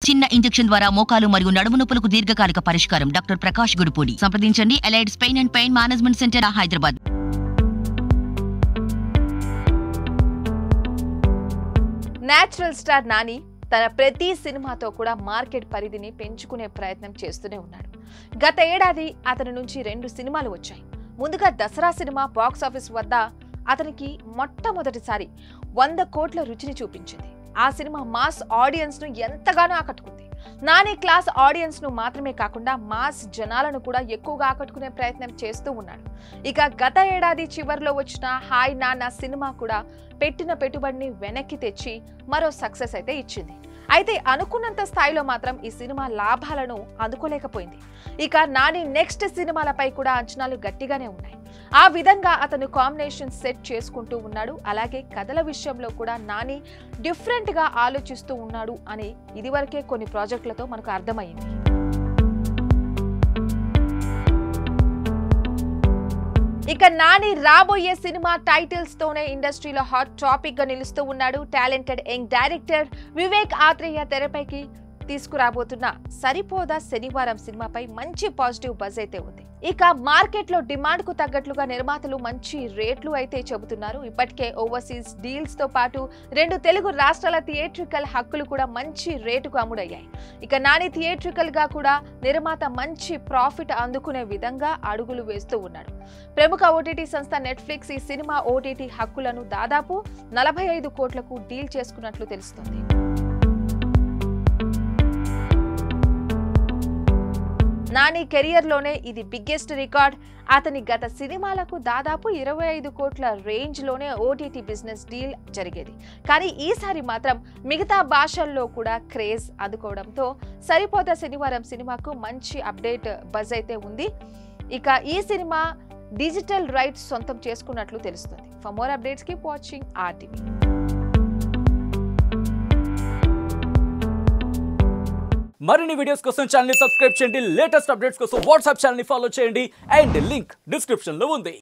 చిన్న ఇంజెక్షన్ ద్వారా మోకాలు మరియు నడుము నొప్పులకు దీర్ఘకాలిక పరిష్కారం. డాక్టర్ ప్రకాష్ గుడిపూడి. సంప్రదించండి. Allied's pain and pain management centre, Hyderabad. Natural star Nani తన ప్రతి సినిమాతో కూడా మార్కెట్ పరిధిని పెంచుకునే ప్రయత్నం చేస్తూనే ఉన్నాడు. గత ఏడాది అతని నుంచి 2 సినిమాలు వచ్చాయి. ముందుగా దసరా సినిమా బాక్స్ ఆఫీస్ వద్ద అతనికి మొట్టమొదటిసారి 100 కోట్ల రుచిని చూపించింది. ఆ సినిమా మాస్ ఆడియన్స్ ను ఎంతగానో ఆకట్టుకుంది. నాని క్లాస్ ఆడియన్స్ ను మాత్రమే కాకుండా మాస్ జనాలను కూడా ఎక్కువగా ఆకట్టుకునే ప్రయత్నం చేస్తూ ఉన్నాడు. ఇక గత ఏడాది చివర్లో వచ్చిన హాయ్ నాన్న సినిమా కూడా పెట్టిన పెట్టుబడిని వెనక్కి తెచ్చి మరో సక్సెస్ అయితే ఇచ్చింది. అయితే అనుకున్నంత స్థాయిలో మాత్రం ఈ సినిమా లాభాలను అందుకోలేకపోయింది. ఇక నాని నెక్స్ట్ సినిమాలపై కూడా అంచనాలు గట్టిగానే ఉన్నాయి. ఆ విధంగా అతను కాంబినేషన్ సెట్ చేసుకుంటూ ఉన్నాడు. అలాగే కథల విషయంలో కూడా నాని డిఫరెంట్ గా ఆలోచిస్తూ ఉన్నాడు అని ఇదివరకే కొన్ని ప్రాజెక్టులతో మనకు అర్థమైంది. ఇక నాని రాబోయే సినిమా టైటిల్స్ తోనే ఇండస్ట్రీలో హాట్ టాపిక్ గా నిలుస్తూ ఉన్నాడు. Talented young director Vivek Atreya తెరపైకి తీసుకురాబోతున్న సరిపోదా శనివారం సినిమాపై మంచి పాజిటివ్ బజ్ అయితే ఉంది. ఇక మార్కెట్ లో డిమాండ్ కు తగ్గట్లుగా నిర్మాతలు మంచి రేట్లు అయితే చెబుతున్నారు. ఇప్పటికే ఓవర్సీస్ డీల్స్ తో పాటు 2 తెలుగు రాష్ట్రాల థియేట్రికల్ హక్కులు కూడా మంచి రేటుకు అమ్ముడయ్యాయి. ఇక నాని థియేట్రికల్ గా కూడా నిర్మాత మంచి ప్రాఫిట్ అందుకునే విధంగా అడుగులు వేస్తూ ఉన్నాడు. ప్రముఖ ఓటీటీ సంస్థ నెట్ఫ్లిక్స్ ఈ సినిమా ఓటీటీ హక్కులను దాదాపు 45 కోట్లకు డీల్ చేసుకున్నట్లు తెలుస్తోంది. నాని కెరియర్ లోనే ఇది బిగ్గెస్ట్ రికార్డ్. అతని గత సినిమాలకు దాదాపు 25 కోట్ల రేంజ్ లోనే ఓటీటీ బిజినెస్ డీల్ జరిగేది. కానీ ఈసారి మాత్రం మిగతా భాషల్లో కూడా క్రేజ్ అందుకోవడంతో సరిపోదా శనివారం సినిమాకు మంచి అప్డేట్ బజ్ అయితే ఉంది. ఇక ఈ సినిమా డిజిటల్ రైట్స్ సొంతం చేసుకున్నట్లు తెలుస్తుంది. For more updates keep watching RTV. మరిన్ని వీడియోస్ కోసం ఛానల్ ని సబ్స్క్రైబ్ చేయండి. లేటెస్ట్ అప్డేట్స్ కోసం వాట్సాప్ ఛానల్ ని ఫాలో చేయండి. అండ్ లింక్ డిస్క్రిప్షన్ లో ఉంది.